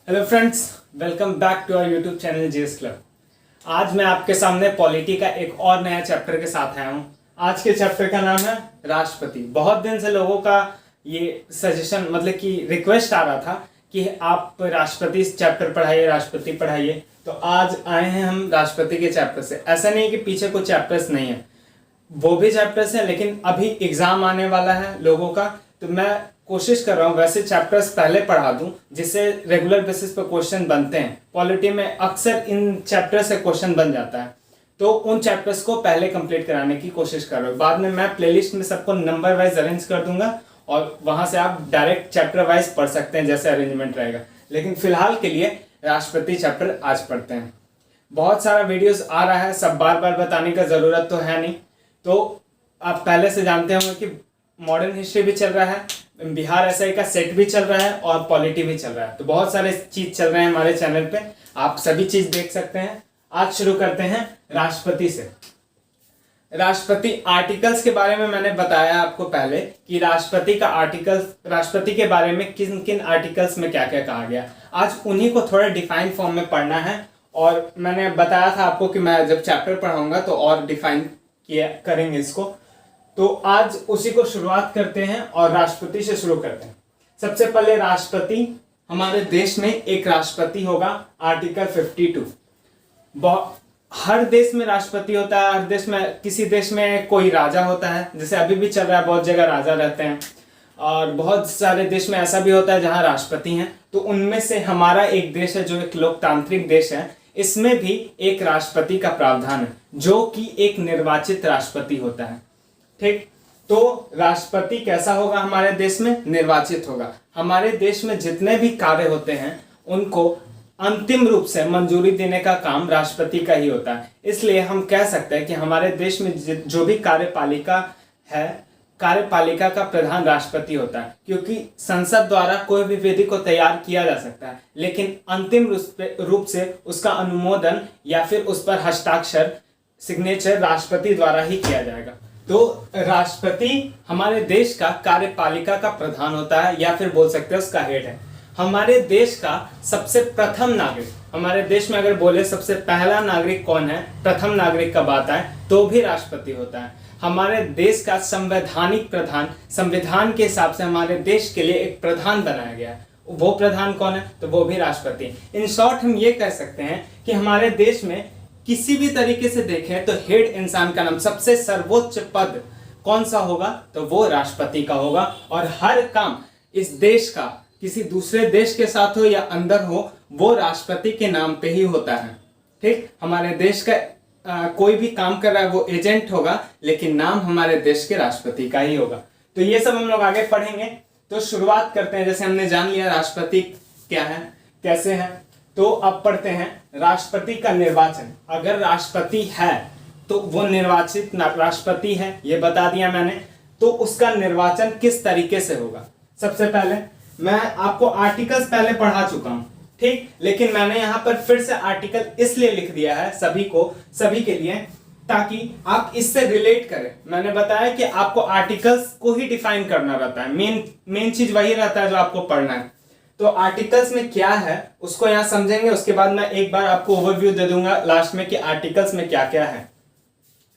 Hello friends, welcome back to our YouTube channel GS club. आज मैं आपके सामने पॉलिटी का एक और नया चैप्टर के साथ आया हूँ। आज के चैप्टर का नाम है राष्ट्रपति। बहुत दिन से लोगों का ये सजेशन मतलब कि रिक्वेस्ट आ रहा था कि आप राष्ट्रपति चैप्टर पढ़ाइए, राष्ट्रपति पढ़ाइए। तो आज आए हैं हम राष्ट्रपति के चैप्टर से। ऐसा नहीं है कि पीछे कुछ चैप्टर्स नहीं है, वो भी चैप्टर्स हैं, लेकिन अभी एग्जाम आने वाला है लोगों का, तो मैं कोशिश कर रहा हूँ वैसे चैप्टर्स पहले पढ़ा दूं जिससे रेगुलर बेसिस पर क्वेश्चन बनते हैं। पॉलिटी में अक्सर इन चैप्टर से क्वेश्चन बन जाता है, तो उन चैप्टर्स को पहले कंप्लीट कराने की कोशिश कर रहा हूँ। बाद में मैं प्लेलिस्ट में सबको नंबर वाइज अरेंज कर दूंगा और वहां से आप डायरेक्ट चैप्टर वाइज पढ़ सकते हैं जैसे अरेंजमेंट रहेगा। लेकिन फिलहाल के लिए राष्ट्रपति चैप्टर आज पढ़ते हैं। बहुत सारा वीडियोस आ रहा है, सब बार बार बताने का जरूरत तो है नहीं। तो आप पहले से जानते होंगे कि मॉडर्न हिस्ट्री भी चल रहा है, बिहार एसआई का सेट भी चल रहा है और पॉलिटी भी चल रहा है। तो बहुत सारे चीज चल रहे हैं हमारे चैनल पे, आप सभी चीज देख सकते हैं। आज शुरू करते हैं राष्ट्रपति से। राष्ट्रपति आर्टिकल्स के बारे में मैंने बताया आपको पहले कि राष्ट्रपति का आर्टिकल्स, राष्ट्रपति के बारे में किन किन आर्टिकल्स में क्या क्या कहा गया। आज उन्हीं को थोड़ा डिफाइन फॉर्म में पढ़ना है। और मैंने बताया था आपको कि मैं जब चैप्टर पढ़ाऊंगा तो और डिफाइन किया करेंगे इसको। तो आज उसी को शुरुआत करते हैं और राष्ट्रपति से शुरू करते हैं। सबसे पहले राष्ट्रपति, हमारे देश में एक राष्ट्रपति होगा, आर्टिकल 52। हर देश में राष्ट्रपति होता है, हर देश में, किसी देश में कोई राजा होता है, जैसे अभी भी चल रहा है, बहुत जगह राजा रहते हैं। और बहुत सारे देश में ऐसा भी होता है जहां राष्ट्रपति हैं। तो उनमें से हमारा एक देश है जो एक लोकतांत्रिक देश है, इसमें भी एक राष्ट्रपति का प्रावधान है जो कि एक निर्वाचित राष्ट्रपति होता है। ठीक, तो राष्ट्रपति कैसा होगा हमारे देश में? निर्वाचित होगा। हमारे देश में जितने भी कार्य होते हैं उनको अंतिम रूप से मंजूरी देने का काम राष्ट्रपति का ही होता है। इसलिए हम कह सकते हैं कि हमारे देश में जो भी कार्यपालिका है, कार्यपालिका का प्रधान राष्ट्रपति होता है, क्योंकि संसद द्वारा कोई भी विधि को तैयार किया जा सकता है, लेकिन अंतिम रूप से उसका अनुमोदन या फिर उस पर हस्ताक्षर, सिग्नेचर राष्ट्रपति द्वारा ही किया जाएगा। तो राष्ट्रपति हमारे देश का कार्यपालिका का प्रधान होता है, या फिर बोल सकते हैं उसका हेड है। हमारे देश का सबसे प्रथम नागरिक, हमारे देश में अगर बोले सबसे पहला नागरिक कौन है, प्रथम नागरिक का बात आए तो भी राष्ट्रपति होता है। हमारे देश का संवैधानिक प्रधान, संविधान के हिसाब से हमारे देश के लिए एक प्रधान बनाया गया है, वो प्रधान कौन है? तो वो भी राष्ट्रपति। इन शॉर्ट हम ये कह सकते हैं कि हमारे देश में किसी भी तरीके से देखें तो हेड इंसान का नाम, सबसे सर्वोच्च पद कौन सा होगा? तो वो राष्ट्रपति का होगा। और हर काम इस देश का किसी दूसरे देश के साथ हो या अंदर हो, वो राष्ट्रपति के नाम पे ही होता है। ठीक, हमारे देश का कोई भी काम कर रहा है वो एजेंट होगा, लेकिन नाम हमारे देश के राष्ट्रपति का ही होगा। तो ये सब हम लोग आगे पढ़ेंगे। तो शुरुआत करते हैं। जैसे हमने जान लिया राष्ट्रपति क्या है, कैसे है, तो अब पढ़ते हैं राष्ट्रपति का निर्वाचन। अगर राष्ट्रपति है तो वो निर्वाचित राष्ट्रपति है, ये बता दिया मैंने। तो उसका निर्वाचन किस तरीके से होगा? सबसे पहले मैं आपको आर्टिकल्स पहले पढ़ा चुका हूं, ठीक, लेकिन मैंने यहां पर फिर से आर्टिकल इसलिए लिख दिया है सभी के लिए, ताकि आप इससे रिलेट करें। मैंने बताया कि आपको आर्टिकल्स को ही डिफाइन करना रहता है, मेन चीज वही रहता है जो आपको पढ़ना है। तो आर्टिकल्स में क्या है उसको यहां समझेंगे, उसके बाद मैं एक बार आपको ओवरव्यू दे दूंगा लास्ट में कि आर्टिकल्स में क्या क्या है।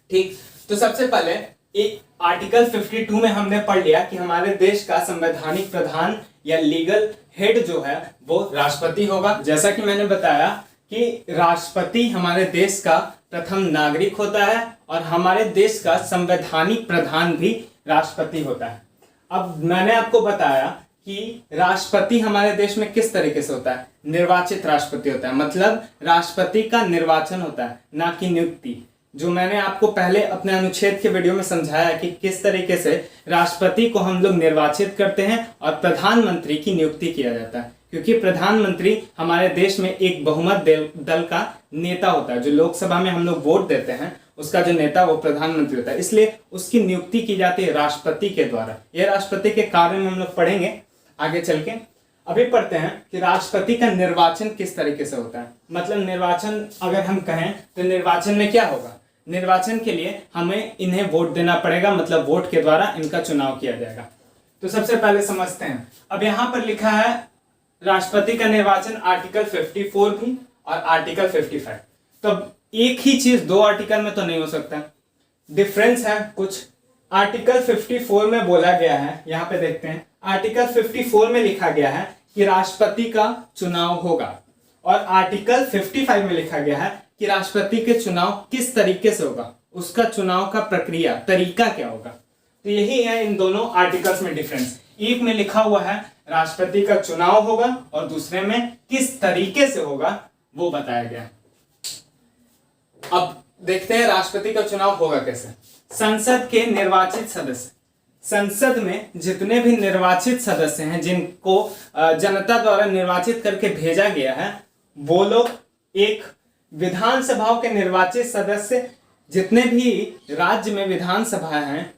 ठीक, तो सबसे पहले एक आर्टिकल 52 में हमने पढ़ लिया कि हमारे देश का संवैधानिक प्रधान या लीगल हेड जो है वो राष्ट्रपति होगा। जैसा कि मैंने बताया कि राष्ट्रपति हमारे देश का प्रथम नागरिक होता है और हमारे देश का संवैधानिक प्रधान भी राष्ट्रपति होता है। अब मैंने आपको बताया कि राष्ट्रपति हमारे देश में किस तरीके से होता है? निर्वाचित राष्ट्रपति होता है, मतलब राष्ट्रपति का निर्वाचन होता है, ना कि नियुक्ति। जो मैंने आपको पहले अपने अनुच्छेद के वीडियो में समझाया कि किस तरीके से राष्ट्रपति को हम लोग निर्वाचित करते हैं और प्रधानमंत्री की नियुक्ति किया जाता है, क्योंकि प्रधानमंत्री हमारे देश में एक बहुमत दल का नेता होता है। जो लोकसभा में हम लोग वोट देते हैं उसका जो नेता वो प्रधानमंत्री होता है, इसलिए उसकी नियुक्ति की जाती है राष्ट्रपति के द्वारा। यह राष्ट्रपति के कार्य में हम लोग पढ़ेंगे आगे चल के। अभी पढ़ते हैं कि राष्ट्रपति का निर्वाचन किस तरीके से होता है। मतलब निर्वाचन अगर हम कहें तो निर्वाचन में क्या होगा? निर्वाचन के लिए हमें इन्हें वोट देना पड़ेगा, मतलब वोट के द्वारा इनका चुनाव किया जाएगा। तो सबसे पहले समझते हैं। अब यहां पर लिखा है राष्ट्रपति का निर्वाचन आर्टिकल 54 भी और आर्टिकल 55। तो एक ही चीज दो आर्टिकल में तो नहीं हो सकता, डिफरेंस है कुछ। आर्टिकल 54 में बोला गया है, यहाँ पे देखते हैं, आर्टिकल 54 में लिखा गया है कि राष्ट्रपति का चुनाव होगा, और आर्टिकल 55 में लिखा गया है कि राष्ट्रपति के चुनाव किस तरीके से होगा, उसका चुनाव का प्रक्रिया तरीका क्या होगा। तो यही है इन दोनों आर्टिकल्स में डिफरेंस। एक में लिखा हुआ है राष्ट्रपति का चुनाव होगा और दूसरे में किस तरीके से होगा वो बताया गया। अब देखते हैं राष्ट्रपति का चुनाव होगा कैसे। संसद के निर्वाचित सदस्य, संसद में जितने भी निर्वाचित सदस्य हैं जिनको जनता द्वारा निर्वाचित करके भेजा गया है, वो लोग एक विधानसभाओं के निर्वाचित सदस्य, जितने भी राज्य में विधानसभा हैं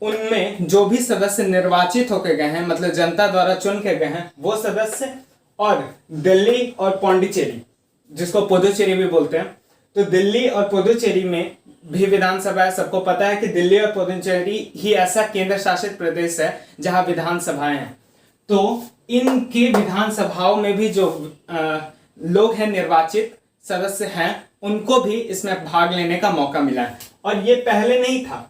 उनमें जो भी सदस्य निर्वाचित होकर गए हैं, मतलब जनता द्वारा चुन के गए हैं, वो सदस्य, और दिल्ली और पौंडीचेरी जिसको पुदुचेरी भी बोलते हैं, तो दिल्ली और पुदुचेरी में भी विधानसभा है। सबको पता है कि दिल्ली और पुदुचेरी ही ऐसा केंद्र शासित प्रदेश है जहां विधानसभाएं हैं। तो इनके विधानसभाओं में भी जो लोग हैं निर्वाचित सदस्य हैं, उनको भी इसमें भाग लेने का मौका मिला है। और ये पहले नहीं था,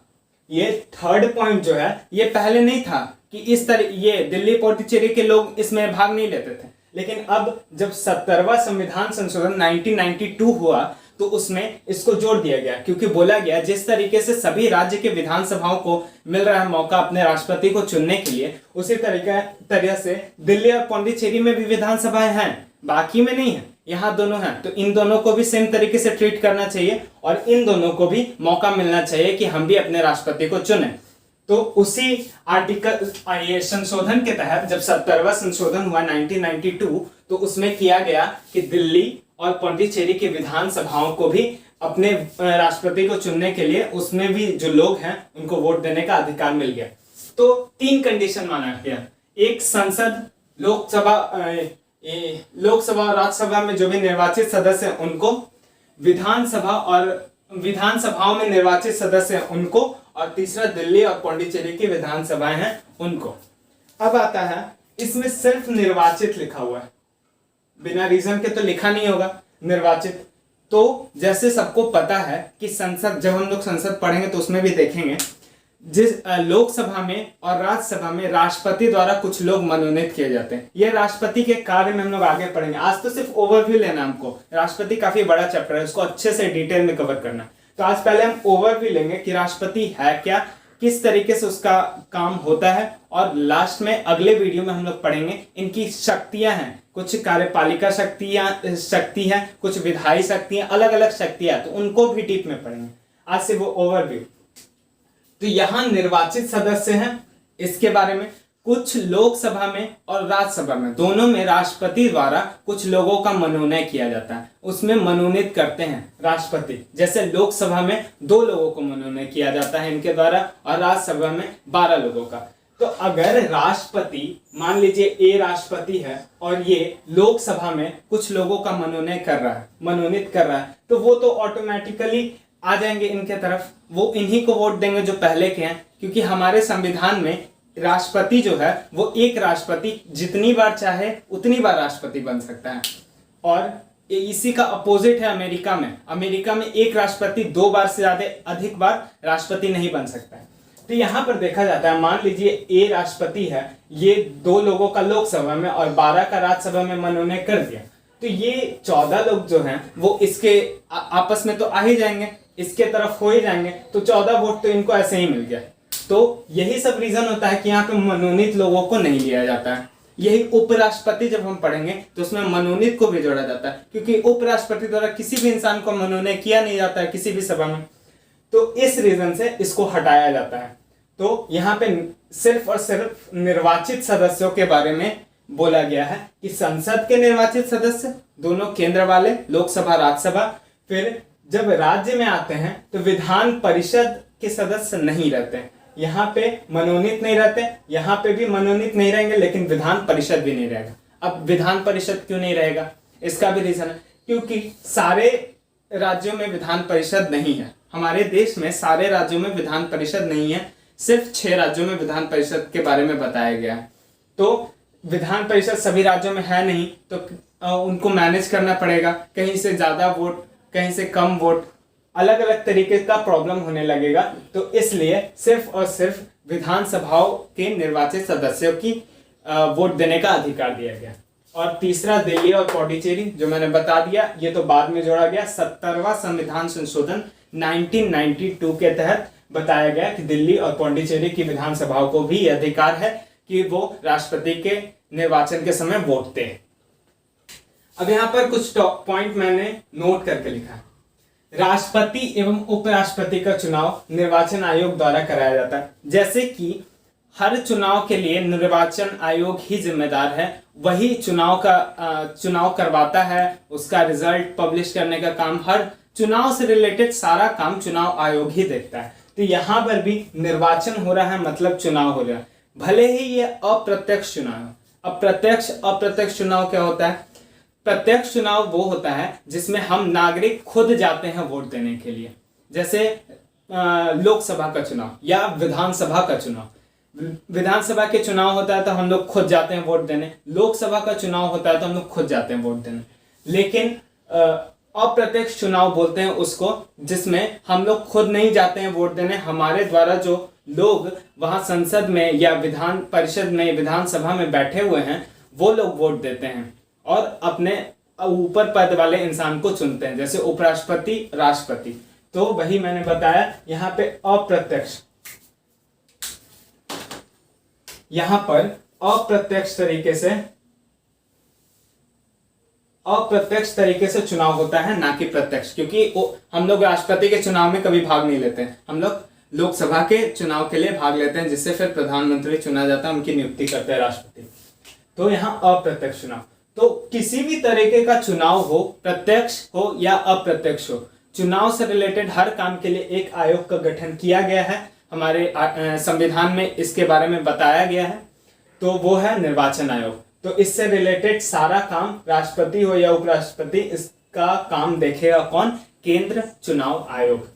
ये थर्ड पॉइंट जो है ये पहले नहीं था कि इस तरह ये दिल्ली पुदुचेरी के लोग इसमें भाग नहीं लेते थे, लेकिन अब जब 70वां संविधान संशोधन 1992 हुआ तो उसमें इसको जोड़ दिया गया, क्योंकि बोला गया जिस तरीके से सभी राज्य के विधानसभाओं को मिल रहा है मौका अपने राष्ट्रपति को चुनने के लिए, उसी तरह से दिल्ली और पुडुचेरी में भी विधानसभाएं हैं, बाकी में नहीं है, यहाँ दोनों हैं। तो इन दोनों को भी सेम तरीके से ट्रीट करना चाहिए और इन दोनों को भी मौका मिलना चाहिए कि हम भी अपने राष्ट्रपति को चुने। तो उसी आर्टिकल ये संशोधन के तहत जब 70वां संशोधन हुआ 1992, तो उसमें किया गया कि दिल्ली और पुडुचेरी की विधानसभाओं को भी अपने राष्ट्रपति को चुनने के लिए उसमें भी जो लोग हैं उनको वोट देने का अधिकार मिल गया। तो 3 कंडीशन माना गया, एक संसद, लोकसभा और राज्यसभा में जो भी निर्वाचित सदस्य हैं उनको, विधानसभाओं में निर्वाचित सदस्य हैं उनको, और तीसरा दिल्ली और पुडुचेरी की विधानसभाएं हैं उनको। अब आता है इसमें सिर्फ निर्वाचित लिखा हुआ है, बिना रीजन के तो लिखा नहीं होगा निर्वाचित। तो जैसे सबको पता है कि संसद, जब हम लोग संसद पढ़ेंगे तो उसमें भी देखेंगे, जिस लोकसभा में और राज्यसभा में राष्ट्रपति द्वारा कुछ लोग मनोनीत किए जाते हैं। यह राष्ट्रपति के कार्य में हम लोग आगे पढ़ेंगे, आज तो सिर्फ ओवरव्यू लेना हमको, राष्ट्रपति काफी बड़ा चैप्टर है, उसको अच्छे से डिटेल में कवर करना। तो आज पहले हम ओवरव्यू लेंगे कि राष्ट्रपति है क्या, किस तरीके से उसका काम होता है, और लास्ट में अगले वीडियो में हम लोग पढ़ेंगे इनकी शक्तियां हैं, कुछ कार्यपालिका शक्ति है, कुछ विधायी शक्तियां, अलग अलग शक्तियां, तो उनको भी डीप में पढ़ेंगे। आज से वो ओवरव्यू। तो यहाँ निर्वाचित सदस्य हैं, इसके बारे में कुछ लोकसभा में और राज्यसभा में दोनों में राष्ट्रपति द्वारा कुछ लोगों का मनोनयन किया जाता है, उसमें मनोनीत करते हैं राष्ट्रपति। जैसे लोकसभा में 2 लोगों को मनोनयन किया जाता है इनके द्वारा, और राज्यसभा में 12 लोगों का। तो अगर राष्ट्रपति, मान लीजिए ए राष्ट्रपति है और ये लोकसभा में कुछ लोगों का मनोनीत कर रहा है, तो वो तो ऑटोमेटिकली आ जाएंगे इनके तरफ, वो इन्हीं को वोट देंगे जो पहले के हैं, क्योंकि हमारे संविधान में राष्ट्रपति जो है वो एक राष्ट्रपति जितनी बार चाहे उतनी बार राष्ट्रपति बन सकता है। और इसी का अपोजिट है अमेरिका में एक राष्ट्रपति 2 बार से ज्यादा अधिक बार राष्ट्रपति नहीं बन सकता है। तो यहाँ पर देखा जाता है, मान लीजिए ए राष्ट्रपति है, ये 2 लोगों का लोकसभा में और 12 का राज्यसभा में मनोनयन कर दिया, तो ये 14 लोग जो हैं वो इसके आपस में तो आ ही जाएंगे, इसके तरफ हो ही जाएंगे, तो 14 वोट तो इनको ऐसे ही मिल गया। तो यही सब रीजन होता है कि यहाँ पे मनोनीत लोगों को नहीं लिया जाता है। यही उपराष्ट्रपति जब हम पढ़ेंगे तो उसमें मनोनीत को भी जोड़ा जाता है, क्योंकि उपराष्ट्रपति द्वारा किसी भी इंसान को मनोनयन किया नहीं जाता है किसी भी सभा में, तो इस रीजन से इसको हटाया जाता है। तो यहाँ पे सिर्फ और सिर्फ निर्वाचित सदस्यों के बारे में बोला गया है कि संसद के निर्वाचित सदस्य, दोनों केंद्र वाले, लोकसभा राज्यसभा। फिर जब राज्य में आते हैं तो विधान परिषद के सदस्य नहीं रहते, यहाँ पे मनोनीत नहीं रहते, यहाँ पे भी मनोनीत नहीं रहेंगे, लेकिन विधान परिषद भी नहीं रहेगा। अब विधान परिषद क्यों नहीं रहेगा, इसका भी रीजन है, क्योंकि सारे राज्यों में विधान परिषद नहीं है। हमारे देश में सारे राज्यों में विधान परिषद नहीं है, सिर्फ 6 राज्यों में विधान परिषद के बारे में बताया गया है। तो विधान परिषद सभी राज्यों में है नहीं, तो उनको मैनेज करना पड़ेगा, कहीं से ज़्यादा वोट कहीं से कम वोट, अलग अलग तरीके का प्रॉब्लम होने लगेगा। तो इसलिए सिर्फ और सिर्फ विधानसभाओं के निर्वाचित सदस्यों की वोट देने का अधिकार दिया गया। और तीसरा दिल्ली और पौंडीचेरी, जो मैंने बता दिया, ये तो बाद में जोड़ा गया। 70वां संविधान संशोधन 1992 के तहत बताया गया कि दिल्ली और पौंडीचेरी की विधानसभाओं को भी यह अधिकार है कि वो राष्ट्रपति के निर्वाचन के समय वोट दें। अब यहाँ पर कुछ पॉइंट मैंने नोट करके लिखा है। राष्ट्रपति एवं उपराष्ट्रपति का चुनाव निर्वाचन आयोग द्वारा कराया जाता है। जैसे कि हर चुनाव के लिए निर्वाचन आयोग ही जिम्मेदार है, वही चुनाव करवाता है, उसका रिजल्ट पब्लिश करने का काम, हर चुनाव से रिलेटेड सारा काम चुनाव आयोग ही देखता है। तो यहाँ पर भी निर्वाचन हो रहा है, मतलब चुनाव हो रहा है, भले ही ये अप्रत्यक्ष चुनाव है। अप्रत्यक्ष चुनाव क्या होता है? प्रत्यक्ष चुनाव वो होता है जिसमें हम नागरिक खुद जाते हैं वोट देने के लिए, जैसे लोकसभा का चुनाव या विधानसभा का चुनाव। विधानसभा के चुनाव होता है तो हम लोग खुद जाते हैं वोट देने, लोकसभा का चुनाव होता है तो हम लोग खुद जाते हैं वोट देने। लेकिन अप्रत्यक्ष चुनाव बोलते हैं उसको जिसमें हम लोग खुद नहीं जाते हैं वोट देने, हमारे द्वारा जो लोग वहां संसद में या विधान परिषद में, विधानसभा में बैठे हुए हैं, वो लोग वोट देते हैं और अपने ऊपर पद वाले इंसान को चुनते हैं, जैसे उपराष्ट्रपति, राष्ट्रपति। तो वही मैंने बताया यहाँ पे अप्रत्यक्ष, यहाँ पर अप्रत्यक्ष तरीके से चुनाव होता है, ना कि प्रत्यक्ष, क्योंकि हम लोग राष्ट्रपति के चुनाव में कभी भाग नहीं लेते हैं, हम लोग लोकसभा के चुनाव के लिए भाग लेते हैं, जिससे फिर प्रधानमंत्री चुना जाता है, उनकी नियुक्ति करते हैं राष्ट्रपति। तो यहाँ अप्रत्यक्ष चुनाव, तो किसी भी तरीके का चुनाव हो, प्रत्यक्ष हो या अप्रत्यक्ष हो, चुनाव से रिलेटेड हर काम के लिए एक आयोग का गठन किया गया है, हमारे संविधान में इसके बारे में बताया गया है, तो वो है निर्वाचन आयोग। तो इससे रिलेटेड सारा काम, राष्ट्रपति हो या उपराष्ट्रपति, इसका काम देखेगा कौन? केंद्र चुनाव आयोग।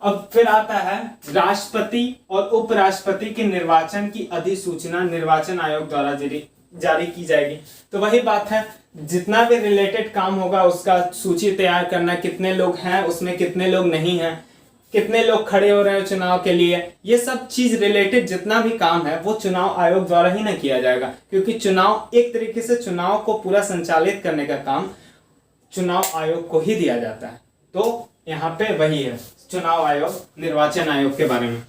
अब फिर आता है राष्ट्रपति और उपराष्ट्रपति के निर्वाचन की अधिसूचना निर्वाचन आयोग द्वारा जारी की जाएगी। तो वही बात है, जितना भी रिलेटेड काम होगा उसका सूची तैयार करना, कितने लोग हैं उसमें, कितने लोग नहीं हैं, कितने लोग खड़े हो रहे हैं चुनाव के लिए, ये सब चीज रिलेटेड जितना भी काम है वो चुनाव आयोग द्वारा ही ना किया जाएगा, क्योंकि चुनाव एक तरीके से चुनाव को पूरा संचालित करने का काम चुनाव आयोग को ही दिया जाता है। तो यहाँ पे वही है चुनाव आयोग, निर्वाचन आयोग के बारे में।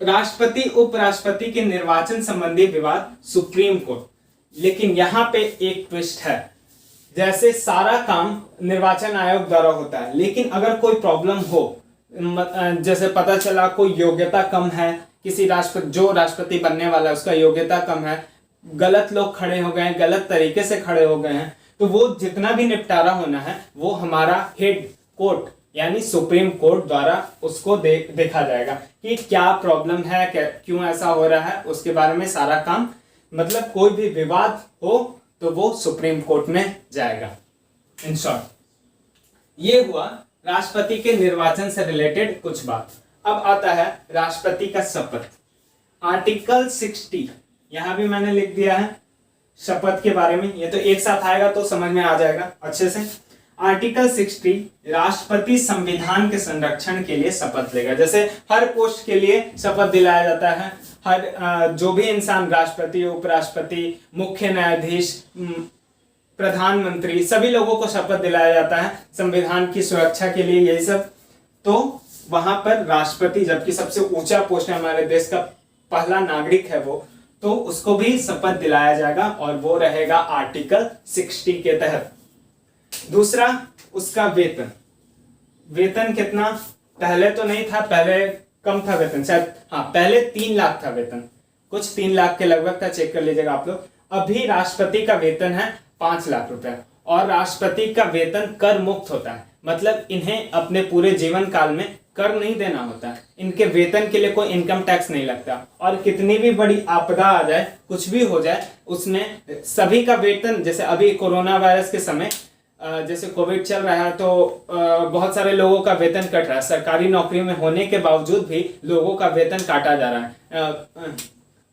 राष्ट्रपति उपराष्ट्रपति के निर्वाचन संबंधी विवाद सुप्रीम कोर्ट। लेकिन यहाँ पे एक ट्विस्ट है, जैसे सारा काम निर्वाचन आयोग द्वारा होता है, लेकिन अगर कोई प्रॉब्लम हो, जैसे पता चला कोई योग्यता कम है, किसी जो राष्ट्रपति बनने वाला है उसका योग्यता कम है, गलत लोग खड़े हो गए हैं, गलत तरीके से खड़े हो गए हैं, तो वो जितना भी निपटारा होना है वो हमारा हेड कोर्ट यानी सुप्रीम कोर्ट द्वारा उसको देखा जाएगा कि क्या प्रॉब्लम है, क्यों ऐसा हो रहा है, उसके बारे में सारा काम, मतलब कोई भी विवाद हो तो वो सुप्रीम कोर्ट में जाएगा। इन शॉर्ट ये हुआ राष्ट्रपति के निर्वाचन से रिलेटेड कुछ बात। अब आता है राष्ट्रपति का शपथ। आर्टिकल 60 यहां भी मैंने लिख दिया है शपथ के बारे में, ये तो एक साथ आएगा तो समझ में आ जाएगा अच्छे से। आर्टिकल 60, राष्ट्रपति संविधान के संरक्षण के लिए शपथ लेगा। जैसे हर पोस्ट के लिए शपथ दिलाया जाता है, हर जो भी इंसान राष्ट्रपति, उपराष्ट्रपति, मुख्य न्यायाधीश, प्रधानमंत्री, सभी लोगों को शपथ दिलाया जाता है संविधान की सुरक्षा के लिए, यही सब। तो वहां पर राष्ट्रपति, जबकि सबसे ऊंचा पोस्ट है हमारे देश का, पहला नागरिक है वो, तो उसको भी शपथ दिलाया जाएगा और वो रहेगा आर्टिकल 60 के तहत। दूसरा, उसका वेतन। वेतन कितना? पहले तो नहीं था, पहले कम था वेतन शायद, हाँ पहले 3 लाख था वेतन, कुछ 3 लाख के लगभग था, चेक कर लीजिएगा आप लोग। अभी राष्ट्रपति का वेतन है 5 लाख रुपए, और राष्ट्रपति का वेतन कर मुक्त होता है, मतलब इन्हें अपने पूरे जीवन काल में कर नहीं देना होता, इनके वेतन के लिए कोई इनकम टैक्स नहीं लगता, और कितनी भी बड़ी आपदा आ जाए, कुछ भी हो जाए, उसमें सभी का वेतन, जैसे अभी कोरोना वायरस के समय जैसे कोविड चल रहा है तो बहुत सारे लोगों का वेतन कट रहा है, सरकारी नौकरी में होने के बावजूद भी लोगों का वेतन काटा जा रहा है।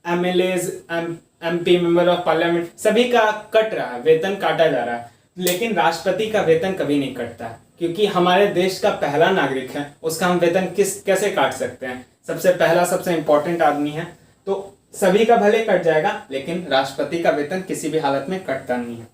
MLAs, MP, member of parliament, सभी का कट रहा है, वेतन काटा जा रहा है, लेकिन राष्ट्रपति का वेतन कभी नहीं कटता है, क्योंकि हमारे देश का पहला नागरिक है, उसका हम वेतन कैसे काट सकते हैं? सबसे पहला, सबसे इंपॉर्टेंट आदमी है, तो सभी का भले कट जाएगा, लेकिन राष्ट्रपति का वेतन किसी भी हालत में कटता नहीं है।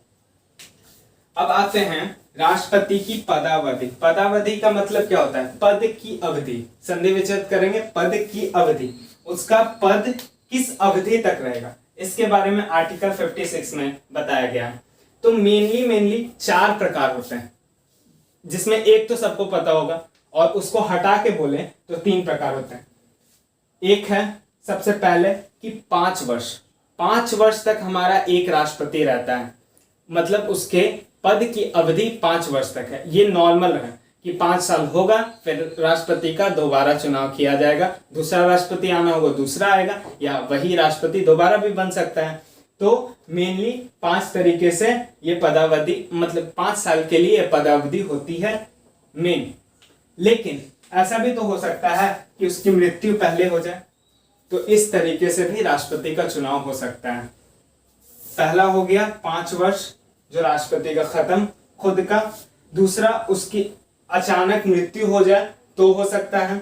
अब आते हैं राष्ट्रपति की पदावधि। पदावधि का मतलब क्या होता है? पद की अवधि। संधि विच्छेद करेंगे, पद की अवधि, उसका पद किस अवधि तक रहेगा, इसके बारे में आर्टिकल 56 में बताया गया है। तो मेनली 4 प्रकार होते हैं, जिसमें एक तो सबको पता होगा, और उसको हटा के बोले तो 3 प्रकार होते हैं। एक है सबसे पहले कि 5 वर्ष, 5 वर्ष तक हमारा एक राष्ट्रपति रहता है, मतलब उसके पद की अवधि 5 वर्ष तक है। ये नॉर्मल है कि 5 साल होगा, फिर राष्ट्रपति का दोबारा चुनाव किया जाएगा, दूसरा राष्ट्रपति आना होगा, दूसरा आएगा, या वही राष्ट्रपति दोबारा भी बन सकता है। तो मेनली 5 तरीके से ये पदावधि, मतलब 5 साल के लिए पदावधि होती है मेन। लेकिन ऐसा भी तो हो सकता है कि उसकी मृत्यु पहले हो जाए, तो इस तरीके से भी राष्ट्रपति का चुनाव हो सकता है। पहला हो गया 5 वर्ष जो राष्ट्रपति का खत्म खुद का, दूसरा उसकी अचानक मृत्यु हो जाए तो हो सकता है,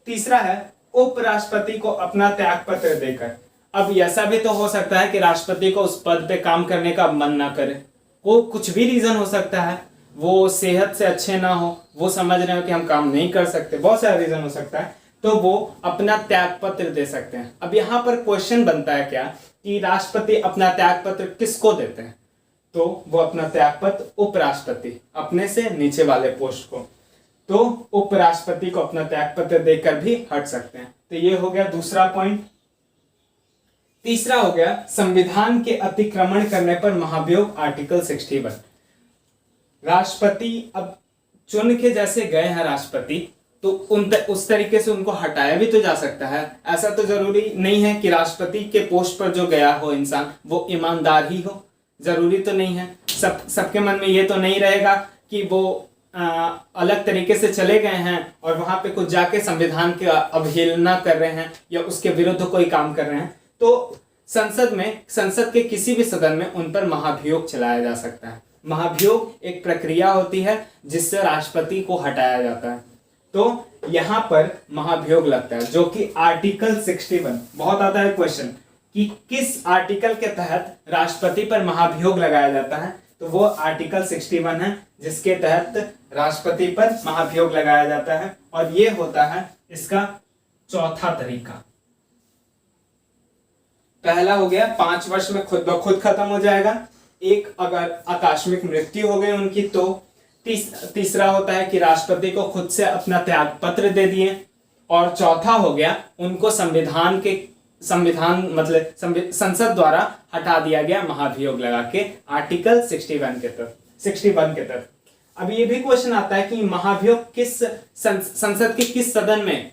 तीसरा है उपराष्ट्रपति को अपना त्याग पत्र देकर। अब ऐसा भी तो हो सकता है कि राष्ट्रपति को उस पद पे काम करने का मन ना करे, वो कुछ भी रीजन हो सकता है, वो सेहत से अच्छे ना हो, वो समझ रहे हो कि हम काम नहीं कर सकते, बहुत सारा रीजन हो सकता है, तो वो अपना त्याग पत्र दे सकते हैं। अब यहाँ पर क्वेश्चन बनता है क्या कि राष्ट्रपति अपना त्याग पत्र किसको देते हैं? तो वो अपना त्याग पत्र उपराष्ट्रपति, अपने से नीचे वाले पोस्ट को, तो उपराष्ट्रपति को अपना त्याग पत्र देकर भी हट सकते हैं। तो ये हो गया दूसरा पॉइंट। तीसरा हो गया संविधान के अतिक्रमण करने पर महाभियोग, आर्टिकल 61। राष्ट्रपति अब चुन के जैसे गए हैं राष्ट्रपति, तो उस तरीके से उनको हटाया भी तो जा सकता है। ऐसा तो जरूरी नहीं है कि राष्ट्रपति के पोस्ट पर जो गया हो इंसान वो ईमानदार ही हो, जरूरी तो नहीं है। सबके मन में ये तो नहीं रहेगा कि वो अलग तरीके से चले गए हैं और वहां पे कुछ जाके संविधान की अवहेलना कर रहे हैं या उसके विरुद्ध कोई काम कर रहे हैं। तो संसद के किसी भी सदन में उन पर महाभियोग चलाया जा सकता है। महाभियोग एक प्रक्रिया होती है जिससे राष्ट्रपति को हटाया जाता है, तो यहाँ पर महाभियोग लगता है, जो कि आर्टिकल 61। बहुत आता है क्वेश्चन कि किस आर्टिकल के तहत राष्ट्रपति पर महाभियोग लगाया जाता है, तो वो आर्टिकल 61 है जिसके तहत राष्ट्रपति पर महाभियोग लगाया जाता है। और ये होता है इसका चौथा तरीका। पहला हो गया 5 वर्ष में खुद ब खुद खत्म हो जाएगा, एक अगर आकस्मिक मृत्यु हो गई उनकी तो तीसरा होता है कि राष्ट्रपति को खुद से अपना त्याग पत्र दे दिए, और चौथा हो गया उनको संविधान मतलब संसद द्वारा हटा दिया गया महाभियोग लगा के, आर्टिकल 61 के तहत। अब ये भी क्वेश्चन आता है कि महाभियोग किस संसद के किस सदन में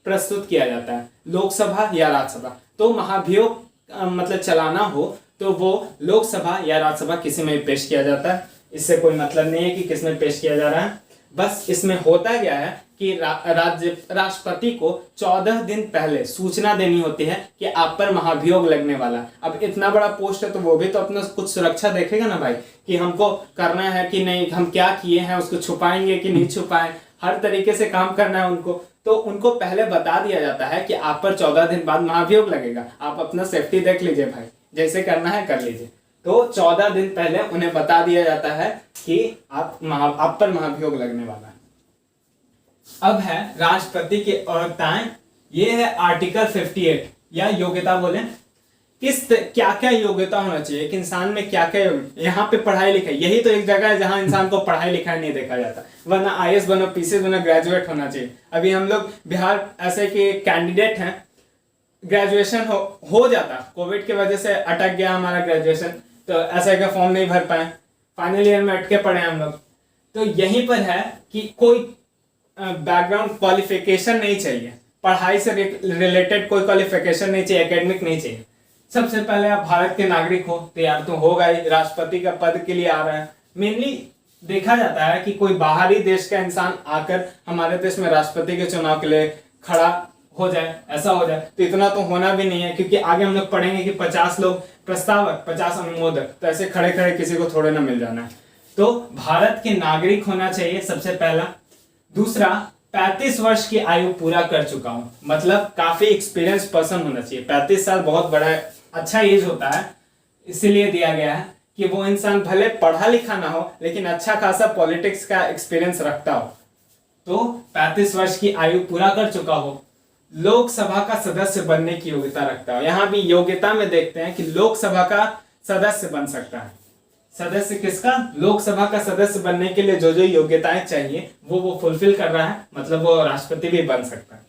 प्रस्तुत किया जाता है, लोकसभा या राज्यसभा? तो महाभियोग मतलब चलाना हो तो वो लोकसभा या राज्यसभा किसी में पेश किया जाता है। इससे कोई मतलब नहीं है कि किस में पेश किया जा रहा है, बस इसमें होता गया है कि राष्ट्रपति को 14 दिन पहले सूचना देनी होती है कि आप पर महाभियोग लगने वाला। अब इतना बड़ा पोस्ट है तो वो भी तो अपना कुछ सुरक्षा देखेगा ना भाई, कि हमको करना है कि नहीं, हम क्या किए हैं उसको छुपाएंगे कि नहीं छुपाएं, हर तरीके से काम करना है उनको। तो उनको पहले बता दिया जाता है कि आप पर 14 दिन बाद महाभियोग लगेगा, आप अपना सेफ्टी देख लीजिए भाई, जैसे करना है कर लीजिए। तो 14 दिन पहले उन्हें बता दिया जाता है कि आप पर महाभियोग लगने वाला है। अब है राष्ट्रपति की अर्हताएं, ये है आर्टिकल 58 या योग्यता बोले, क्या क्या योग्यता होना चाहिए एक इंसान में, क्या क्या यहाँ पे पढ़ाई लिखाई, यही तो एक जगह है जहाँ इंसान को पढ़ाई लिखाई नहीं देखा जाता, वरना IAS बनो, PCS बनो, ग्रेजुएट होना चाहिए। अभी हम लोग बिहार ऐसे के कैंडिडेट हैं, ग्रेजुएशन हो जाता, कोविड की वजह से अटक गया हमारा ग्रेजुएशन, तो ऐसे का फॉर्म नहीं भर पाए, फाइनल ईयर में अटके पड़े हम लोग। तो यहीं पर है कि कोई बैकग्राउंड क्वालिफिकेशन नहीं चाहिए, पढ़ाई से रिलेटेड कोई क्वालिफिकेशन नहीं चाहिए, एकेडमिक नहीं चाहिए। सबसे पहले आप भारत के नागरिक हो तो यार तो होगा ही, राष्ट्रपति का पद के लिए आ रहा है। मेनली देखा जाता है कि कोई बाहरी देश का इंसान आकर हमारे देश में राष्ट्रपति के चुनाव के लिए खड़ा हो जाए, ऐसा हो जाए। तो इतना तो होना भी नहीं है, क्योंकि आगे हम लोग पढ़ेंगे कि 50 लोग प्रस्तावक, 50 अनुमोदक, तो ऐसे खड़े खड़े किसी को थोड़े ना मिल जाना है। तो भारत के नागरिक होना चाहिए सबसे पहला। दूसरा, 35 वर्ष की आयु पूरा कर चुका हूं, मतलब काफी एक्सपीरियंस पर्सन होना चाहिए। 35 साल बहुत बड़ा अच्छा एज होता है, इसीलिए दिया गया है कि वो इंसान भले पढ़ा लिखा ना हो लेकिन अच्छा खासा पॉलिटिक्स का एक्सपीरियंस रखता हो। तो 35 वर्ष की आयु पूरा कर चुका हो, लोकसभा का सदस्य बनने की योग्यता रखता हो। यहां भी योग्यता में देखते हैं कि लोकसभा का सदस्य बन सकता है। सदस्य किसका? लोकसभा का सदस्य बनने के लिए जो जो योग्यताएं चाहिए वो फुलफिल कर रहा है, मतलब वो राष्ट्रपति भी बन सकता है।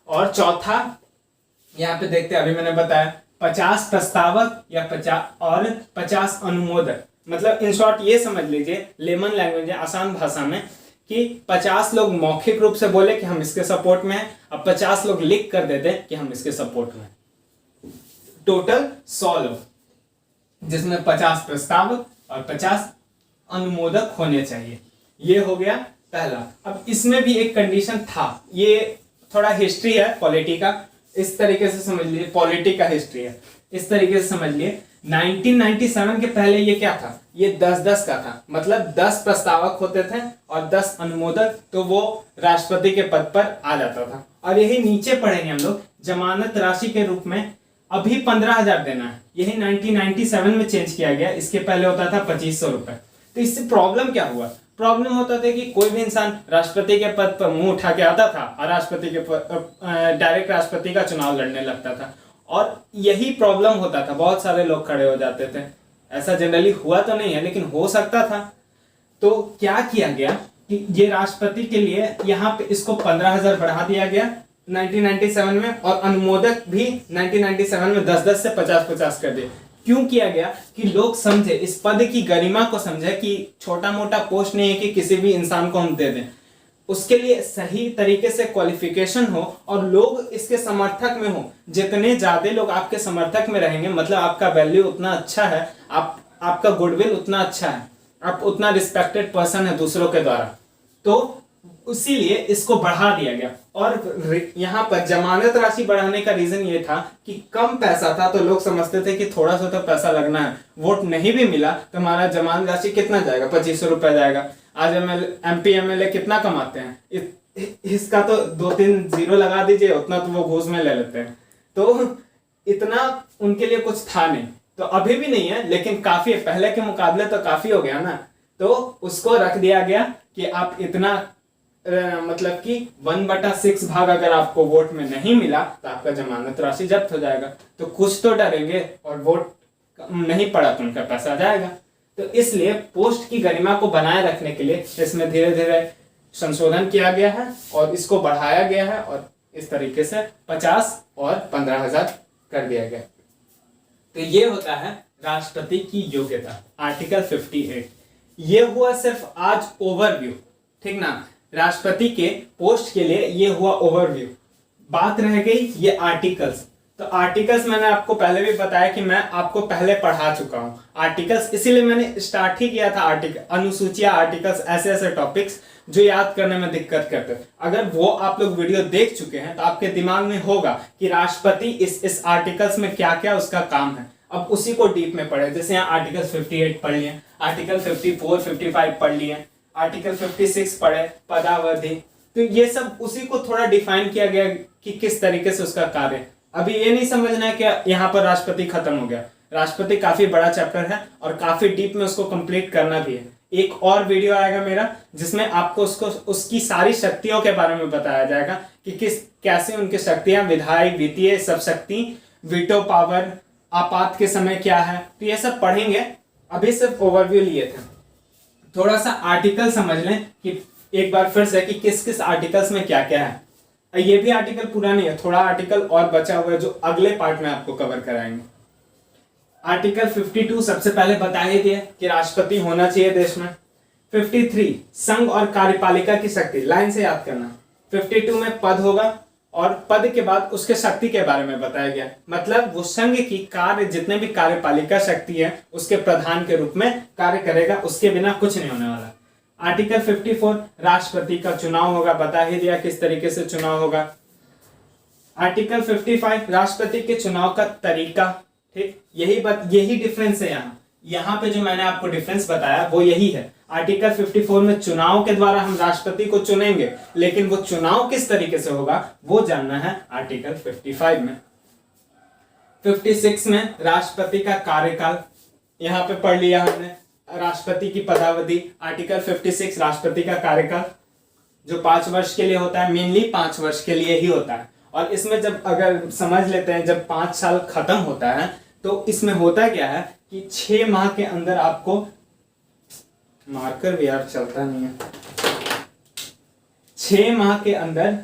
और चौथा, यहाँ पे देखते हैं, अभी मैंने बताया 50 प्रस्तावक या 50 अनुमोदक, मतलब इन शॉर्ट ये समझ लीजिए, लेमन लैंग्वेज है, आसान भाषा में, कि 50 लोग मौखिक रूप से बोले कि हम इसके सपोर्ट में हैं, अब 50 लोग लिख कर देते कि हम इसके सपोर्ट में। टोटल 100 लोग, जिसमें 50 प्रस्तावक और 50 अनुमोदक होने चाहिए। ये हो गया पहला। अब इसमें भी एक कंडीशन था, ये थोड़ा हिस्ट्री है पॉलिटी का, इस तरीके से समझ लीजिए, पॉलिटी का हिस्ट्री है, इस तरीके से समझ लिए। 1997 के पहले ये क्या था? ये 10-10 का था, मतलब 10 प्रस्तावक होते थे और 10 अनुमोदक, तो वो राष्ट्रपति के पद पर आ जाता था। और यही नीचे पढ़ेंगे हम लोग, जमानत राशि के रूप में अभी 15,000 देना है, यही 1997 में चेंज किया गया, इसके पहले होता था 2500 रुपए। तो इससे प्रॉब्लम क्या हुआ? प्रॉब्लम होता था कि कोई भी इंसान राष्ट्रपति के पद पर मुंह उठा के आता था और राष्ट्रपति के डायरेक्ट राष्ट्रपति का चुनाव लड़ने लगता था, और यही प्रॉब्लम होता था, बहुत सारे लोग खड़े हो जाते थे। ऐसा जनरली हुआ तो नहीं है, लेकिन हो सकता था। तो क्या किया गया कि ये राष्ट्रपति के लिए यहाँ पे इसको 15,000 बढ़ा दिया गया 1997 में, और अनुमोदक भी 1997 में 10-10 से 50-50 कर दिए। क्यों किया गया? कि लोग समझे, इस पद की गरिमा को समझे कि छोटा मोटा पोस्ट नहीं है कि किसी भी इंसान को हम दे दें, उसके लिए सही तरीके से क्वालिफिकेशन हो और लोग इसके समर्थक में हो। जितने ज्यादा लोग आपके समर्थक में रहेंगे, मतलब आपका वैल्यू उतना अच्छा है, आपका गुडविल उतना अच्छा है, आप उतना रिस्पेक्टेड पर्सन है दूसरों के द्वारा, तो इसीलिए इसको बढ़ा दिया गया। और यहाँ पर जमानत राशि बढ़ाने का रीजन ये था कि कम पैसा था, तो लोग समझते थे कि थोड़ा सा तो पैसा लगना है, वोट नहीं भी मिला तो हमारा जमानत राशि कितना जाएगा? 2500 रुपए जाएगा। आज MP MLA कितना कमाते हैं? इसका तो 2-3 जीरो लगा दीजिए, उतना तो वो घूस में ले लेते हैं। तो इतना उनके लिए कुछ था नहीं, तो अभी भी नहीं है, लेकिन काफी है, पहले के मुकाबले तो काफी हो गया ना। तो उसको रख दिया गया कि आप इतना मतलब कि 1/6 भाग अगर आपको वोट में नहीं मिला तो आपका जमानत राशि जब्त हो जाएगा। तो कुछ तो डरेंगे, और वोट नहीं पड़ा तो उनका पैसा जाएगा। तो इसलिए पोस्ट की गरिमा को बनाए रखने के लिए इसमें धीरे धीरे संशोधन किया गया है और इसको बढ़ाया गया है, और इस तरीके से 50 और 15,000 कर दिया गया। तो ये होता है राष्ट्रपति की योग्यता, आर्टिकल 58। ये हुआ सिर्फ आज ओवरव्यू, ठीक ना। राष्ट्रपति के पोस्ट के लिए ये हुआ ओवरव्यू। बात रह गई ये आर्टिकल्स। तो आर्टिकल्स मैंने आपको पहले भी बताया कि मैं आपको पहले पढ़ा चुका हूं आर्टिकल्स, इसीलिए मैंने स्टार्ट ही किया था आर्टिकल, अनुसूचियां, आर्टिकल्स, ऐसे ऐसे टॉपिक्स जो याद करने में दिक्कत करते हैं। अगर वो आप लोग वीडियो देख चुके हैं तो आपके दिमाग में होगा कि राष्ट्रपति इस आर्टिकल्स में क्या क्या उसका काम है। अब उसी को डीप में पढ़े, जैसे यहाँ आर्टिकल 58 पढ़ लिए, आर्टिकल 54, 55 पढ़ लिए, आर्टिकल 56 पढ़े, पदावधि। तो ये सब उसी को थोड़ा डिफाइन किया गया कि किस तरीके से उसका कार्य। अभी ये नहीं समझना है कि यहाँ पर राष्ट्रपति खत्म हो गया। राष्ट्रपति काफी बड़ा चैप्टर है और काफी डीप में उसको कंप्लीट करना भी है। एक और वीडियो आएगा मेरा जिसमें आपको उसकी सारी शक्तियों के बारे में बताया जाएगा कि कैसे उनकी शक्तियां, विधायी, वित्तीय, सब शक्ति, वीटो पावर, आपात के समय क्या है, तो ये सब पढ़ेंगे। अभी सिर्फ ओवरव्यू लिए थे। थोड़ा सा आर्टिकल समझ लें कि एक बार फिर से कि किस किस आर्टिकल्स में क्या क्या है। ये भी आर्टिकल पूरा नहीं है, थोड़ा आर्टिकल और बचा हुआ है जो अगले पार्ट में आपको कवर कराएंगे। आर्टिकल 52 सबसे पहले बता ही दिया कि राष्ट्रपति होना चाहिए देश में। 53 संघ और कार्यपालिका की शक्ति, लाइन से याद करना। 52 में पद होगा और पद के बाद उसके शक्ति के बारे में बताया गया, मतलब वो संघ की कार्य, जितने भी कार्यपालिका शक्ति है उसके प्रधान के रूप में कार्य करेगा, उसके बिना कुछ नहीं होने वाला। आर्टिकल 54 राष्ट्रपति का चुनाव होगा, बता ही दिया किस तरीके से चुनाव होगा। आर्टिकल 55 राष्ट्रपति के चुनाव का तरीका। ठीक, यही डिफरेंस है यहाँ पे जो मैंने आपको डिफरेंस बताया वो यही है। आर्टिकल 54 में चुनाव के द्वारा हम राष्ट्रपति को चुनेंगे, लेकिन वो चुनाव किस तरीके से होगा वो जानना है आर्टिकल 55 में। 56 में राष्ट्रपति का कार्यकाल, यहाँ पे पढ़ लिया हमने राष्ट्रपति की पदावधि। आर्टिकल 56 राष्ट्रपति का कार्यकाल जो 5 वर्ष के लिए होता है, मेनली 5 वर्ष के लिए ही होता है। और इसमें जब अगर समझ लेते हैं, जब 5 साल खत्म होता है तो इसमें होता क्या है कि 6 माह के अंदर आपको, मार्कर भी यार चलता नहीं है, 6 माह के अंदर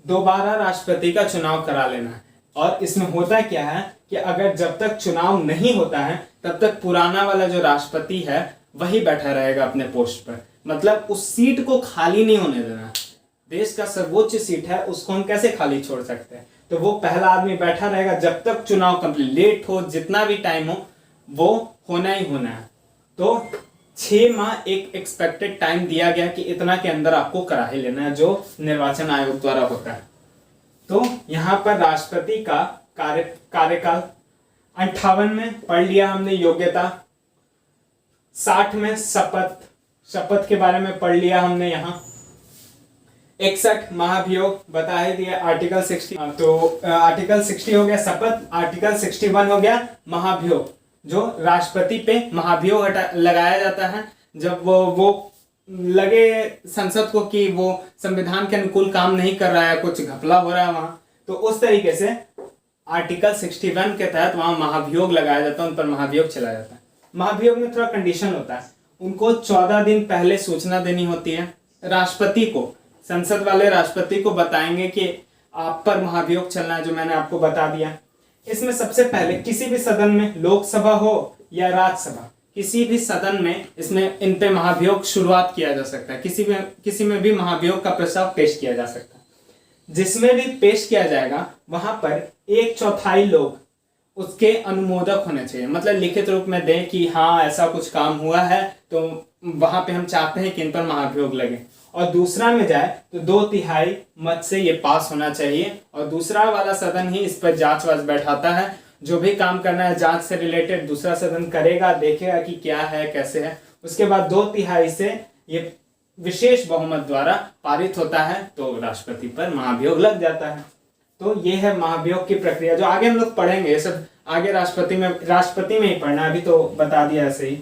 दोबारा राष्ट्रपति का चुनाव करा लेना है। और इसमें होता क्या है कि अगर जब तक चुनाव नहीं होता है तब तक पुराना वाला जो राष्ट्रपति है वही बैठा रहेगा अपने पोस्ट पर, मतलब उस सीट को खाली नहीं होने देना। देश का सर्वोच्च सीट है, उसको हम कैसे खाली छोड़ सकते हैं? तो वो पहला आदमी बैठा रहेगा जब तक चुनाव कंप्लीट, लेट हो जितना भी टाइम हो वो होना ही होना है। तो 6 माह एक एक्सपेक्टेड टाइम दिया गया कि इतना के अंदर आपको करा ही लेना है, जो निर्वाचन आयोग द्वारा होता है। तो यहाँ पर राष्ट्रपति का कार्यकाल 58 में पढ़ लिया हमने योग्यता। 60 में शपथ के बारे में पढ़ लिया हमने यहाँ। 61 महाभियोग बता ही दिया आर्टिकल 60। तो आर्टिकल 60 हो गया शपथ, आर्टिकल 61 हो गया महाभियोग, जो राष्ट्रपति पे महाभियोग लगाया जाता है जब वो लगे संसद को कि वो संविधान के अनुकूल काम नहीं कर रहा है, कुछ घपला हो रहा है वहां, तो उस तरीके से आर्टिकल 61 के तहत वहां महाभियोग लगाया जाता है, उन पर महाभियोग चलाया जाता है। महाभियोग में थोड़ा कंडीशन होता है, उनको 14 दिन पहले सूचना देनी होती है राष्ट्रपति को। संसद वाले राष्ट्रपति को बताएंगे कि आप पर महाभियोग चलना है, जो मैंने आपको बता दिया। इसमें सबसे पहले किसी भी सदन में, लोकसभा हो या राज्यसभा, किसी भी सदन में इसमें इन पे महाभियोग शुरुआत किया जा सकता है। किसी में भी महाभियोग का प्रस्ताव पेश किया जा सकता है। जिसमें भी पेश किया जाएगा वहां पर 1/4 लोग उसके अनुमोदक होने चाहिए, मतलब लिखित रूप में दें कि हाँ ऐसा कुछ काम हुआ है तो वहां पे हम चाहते हैं कि इन पर महाभियोग लगे। और दूसरा में जाए तो 2/3 मत से ये पास होना चाहिए, और दूसरा वाला सदन ही इस पर जांच वाच बैठाता है। जो भी काम करना है जांच से रिलेटेड दूसरा सदन करेगा, देखेगा कि क्या है कैसे है। उसके बाद 2/3 से ये विशेष बहुमत द्वारा पारित होता है तो राष्ट्रपति पर महाभियोग लग जाता है। तो ये है महाभियोग की प्रक्रिया, जो आगे हम लोग पढ़ेंगे। ये सब आगे राष्ट्रपति में ही पढ़ना, अभी तो बता दिया ऐसे ही।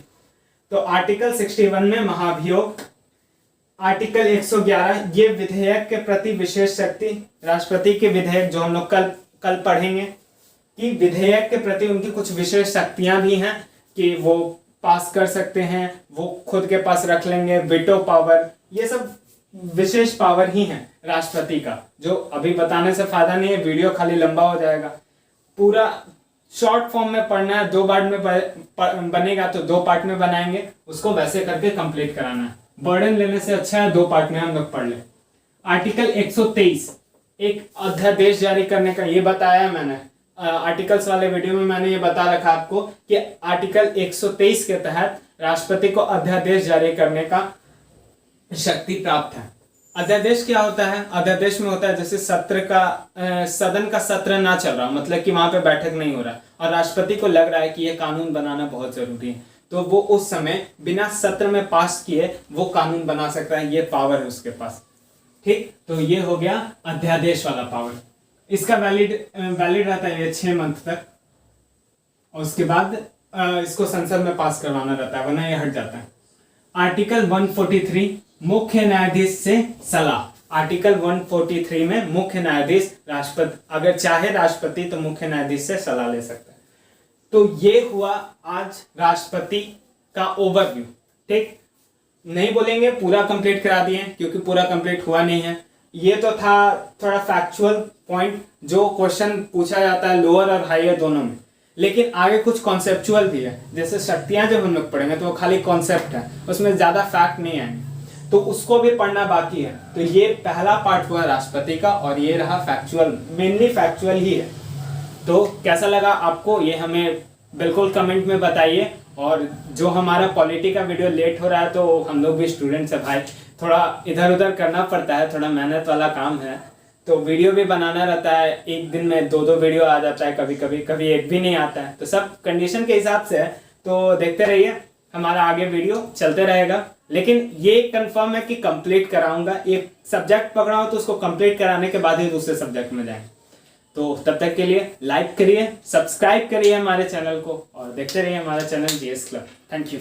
तो आर्टिकल 61 में महाभियोग। आर्टिकल 111 ये विधेयक के प्रति विशेष शक्ति, राष्ट्रपति के विधेयक जो हम लोग कल पढ़ेंगे कि विधेयक के प्रति उनकी कुछ विशेष शक्तियां भी हैं कि वो पास कर सकते हैं, वो खुद के पास रख लेंगे, वीटो पावर, ये सब विशेष पावर ही है राष्ट्रपति का, जो अभी बताने से फायदा नहीं है, वीडियो खाली लंबा हो जाएगा। पूरा शॉर्ट फॉर्म में पढ़ना है, 2 पार्ट में बनेगा तो 2 पार्ट में बनाएंगे, उसको वैसे करके कंप्लीट कराना है। बर्डन लेने से अच्छा है 2 पार्ट में हम लोग पढ़ लें। आर्टिकल 123 एक अध्यादेश जारी करने का, ये बताया मैंने आर्टिकल्स वाले वीडियो में, मैंने ये बता रखा आपको कि आर्टिकल 123 के तहत राष्ट्रपति को अध्यादेश जारी करने का शक्ति प्राप्त है। अध्यादेश क्या होता है? अध्यादेश में होता है जैसे सदन का सत्र ना चल रहा, मतलब कि वहां पे बैठक नहीं हो रहा और राष्ट्रपति को लग रहा है कि ये कानून बनाना बहुत जरूरी है, तो वो उस समय बिना सत्र में पास किए वो कानून बना सकता है, ये पावर है उसके पास। ठीक, तो ये हो गया अध्यादेश वाला पावर। इसका वैलिड रहता है ये 6 मंथ तक, और उसके बाद इसको संसद में पास करवाना रहता है, वरना ये हट जाता है। आर्टिकल 143 मुख्य न्यायाधीश से सलाह। आर्टिकल 143 में मुख्य न्यायाधीश राष्ट्रपति, अगर चाहे राष्ट्रपति तो मुख्य न्यायाधीश से सलाह ले सकता है। तो ये हुआ आज राष्ट्रपति का ओवरव्यू। ठीक, नहीं बोलेंगे पूरा कंप्लीट करा दिए क्योंकि पूरा कंप्लीट हुआ नहीं है। ये तो था थोड़ा फैक्चुअल पॉइंट जो क्वेश्चन पूछा जाता है लोअर और हायर दोनों में, लेकिन आगे कुछ कॉन्सेप्चुअल भी है। जैसे शक्तियां जब हम लोग पढ़ेंगे तो वो खाली कॉन्सेप्ट है, उसमें ज्यादा फैक्ट नहीं आएंगे, तो उसको भी पढ़ना बाकी है। तो ये पहला पार्ट हुआ राष्ट्रपति का, और ये रहा फैक्चुअल, मेनली फैक्चुअल ही है। तो कैसा लगा आपको ये हमें बिल्कुल कमेंट में बताइए। और जो हमारा पॉलिटी का वीडियो लेट हो रहा है तो हम लोग भी स्टूडेंट्स है भाई, थोड़ा इधर उधर करना पड़ता है, थोड़ा मेहनत वाला काम है, तो वीडियो भी बनाना रहता है, एक दिन में 2-2 वीडियो आ जाता है, कभी कभी कभी एक भी नहीं आता है, तो सब कंडीशन के हिसाब से है। तो देखते रहिए, हमारा आगे वीडियो चलते रहेगा। लेकिन ये कंफर्म है कि कंप्लीट कराऊंगा, एक सब्जेक्ट पकड़ा हो तो उसको कंप्लीट कराने के बाद ही दूसरे सब्जेक्ट में जाएं। तो तब तक के लिए लाइक करिए, सब्सक्राइब करिए हमारे चैनल को और देखते रहिए हमारा channel GS club. Thank you.